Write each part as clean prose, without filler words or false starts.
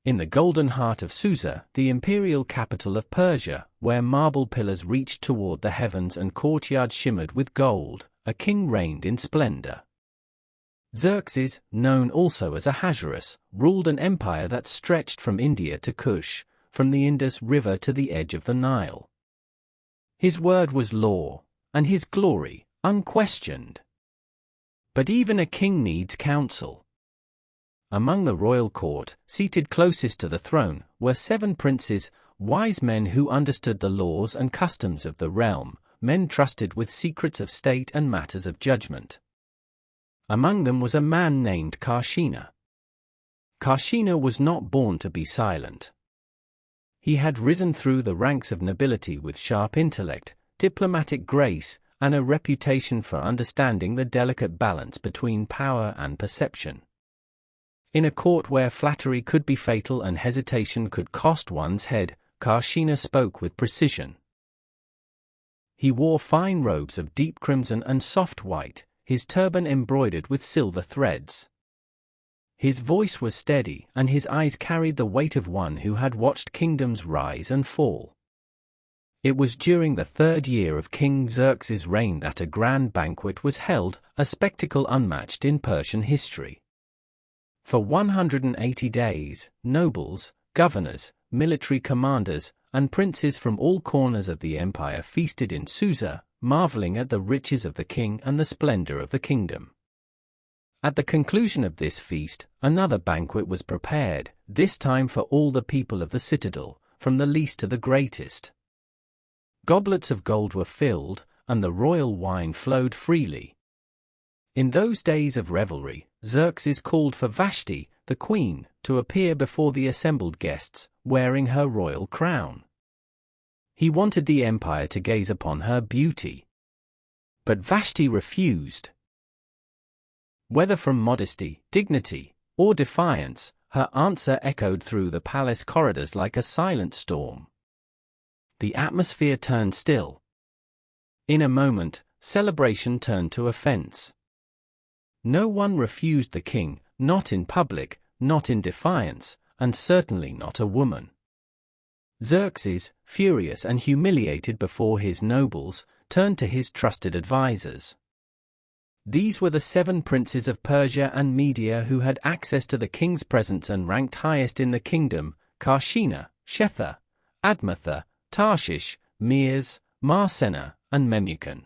In the golden heart of Susa, the imperial capital of Persia, where marble pillars reached toward the heavens and courtyards shimmered with gold, a king reigned in splendor. Xerxes, known also as Ahasuerus, ruled an empire that stretched from India to Kush, from the Indus River to the edge of the Nile. His word was law, and his glory, unquestioned. But even a king needs counsel. Among the royal court, seated closest to the throne, were 7 princes, wise men who understood the laws and customs of the realm, men trusted with secrets of state and matters of judgment. Among them was a man named Carshena. Carshena was not born to be silent. He had risen through the ranks of nobility with sharp intellect, diplomatic grace, and a reputation for understanding the delicate balance between power and perception. In a court where flattery could be fatal and hesitation could cost one's head, Carshena spoke with precision. He wore fine robes of deep crimson and soft white, his turban embroidered with silver threads. His voice was steady, and his eyes carried the weight of one who had watched kingdoms rise and fall. It was during the 3rd year of King Xerxes' reign that a grand banquet was held, a spectacle unmatched in Persian history. For 180 days, nobles, governors, military commanders, and princes from all corners of the empire feasted in Susa, marveling at the riches of the king and the splendor of the kingdom. At the conclusion of this feast, another banquet was prepared, this time for all the people of the citadel, from the least to the greatest. Goblets of gold were filled, and the royal wine flowed freely. In those days of revelry, Xerxes called for Vashti, the queen, to appear before the assembled guests, wearing her royal crown. He wanted the empire to gaze upon her beauty. But Vashti refused. Whether from modesty, dignity, or defiance, her answer echoed through the palace corridors like a silent storm. The atmosphere turned still. In a moment, celebration turned to offense. No one refused the king, not in public, not in defiance, and certainly not a woman. Xerxes, furious and humiliated before his nobles, turned to his trusted advisers. These were the 7 princes of Persia and Media who had access to the king's presence and ranked highest in the kingdom: Carshena, Shetha, Admatha, Tarshish, Meres, Marsena, and Memucan.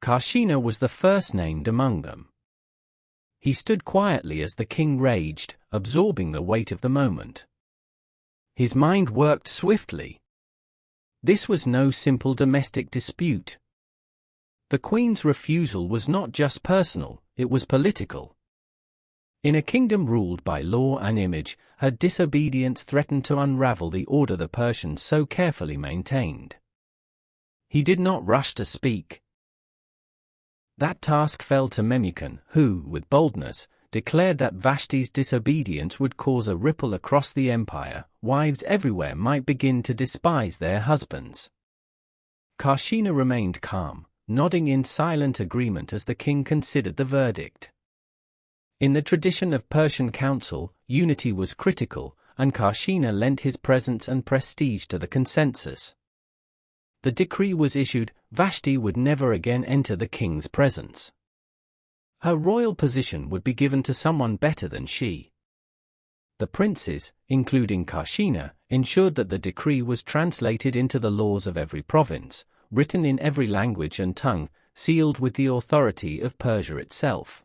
Carshena was the first named among them. He stood quietly as the king raged, absorbing the weight of the moment. His mind worked swiftly. This was no simple domestic dispute. The queen's refusal was not just personal, it was political. In a kingdom ruled by law and image, her disobedience threatened to unravel the order the Persians so carefully maintained. He did not rush to speak. That task fell to Memucan, who, with boldness, declared that Vashti's disobedience would cause a ripple across the empire. Wives everywhere might begin to despise their husbands. Carshena remained calm, nodding in silent agreement as the king considered the verdict. In the tradition of Persian counsel, unity was critical, and Carshena lent his presence and prestige to the consensus. The decree was issued: Vashti would never again enter the king's presence. Her royal position would be given to someone better than she. The princes, including Carshena, ensured that the decree was translated into the laws of every province, written in every language and tongue, sealed with the authority of Persia itself.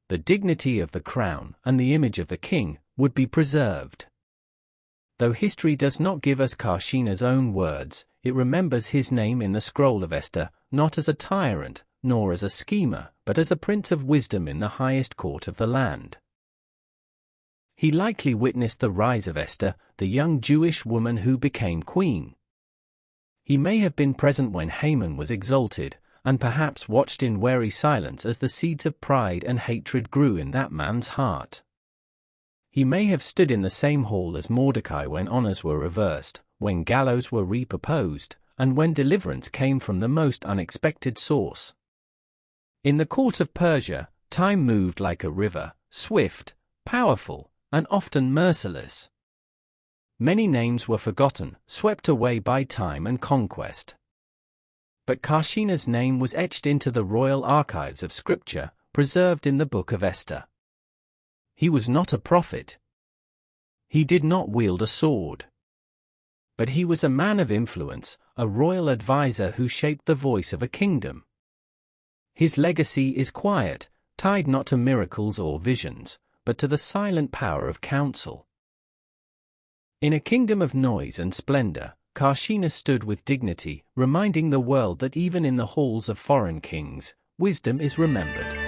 The dignity of the crown and the image of the king would be preserved. Though history does not give us Karshena's own words, it remembers his name in the scroll of Esther, not as a tyrant, nor as a schemer, but as a prince of wisdom in the highest court of the land. He likely witnessed the rise of Esther, the young Jewish woman who became queen. He may have been present when Haman was exalted, and perhaps watched in wary silence as the seeds of pride and hatred grew in that man's heart. He may have stood in the same hall as Mordecai when honors were reversed, when gallows were reproposed, and when deliverance came from the most unexpected source. In the court of Persia, time moved like a river, swift, powerful, and often merciless. Many names were forgotten, swept away by time and conquest. But Carshena's name was etched into the royal archives of scripture, preserved in the Book of Esther. He was not a prophet. He did not wield a sword. But he was a man of influence, a royal advisor who shaped the voice of a kingdom. His legacy is quiet, tied not to miracles or visions, but to the silent power of counsel. In a kingdom of noise and splendor, Carshena stood with dignity, reminding the world that even in the halls of foreign kings, wisdom is remembered.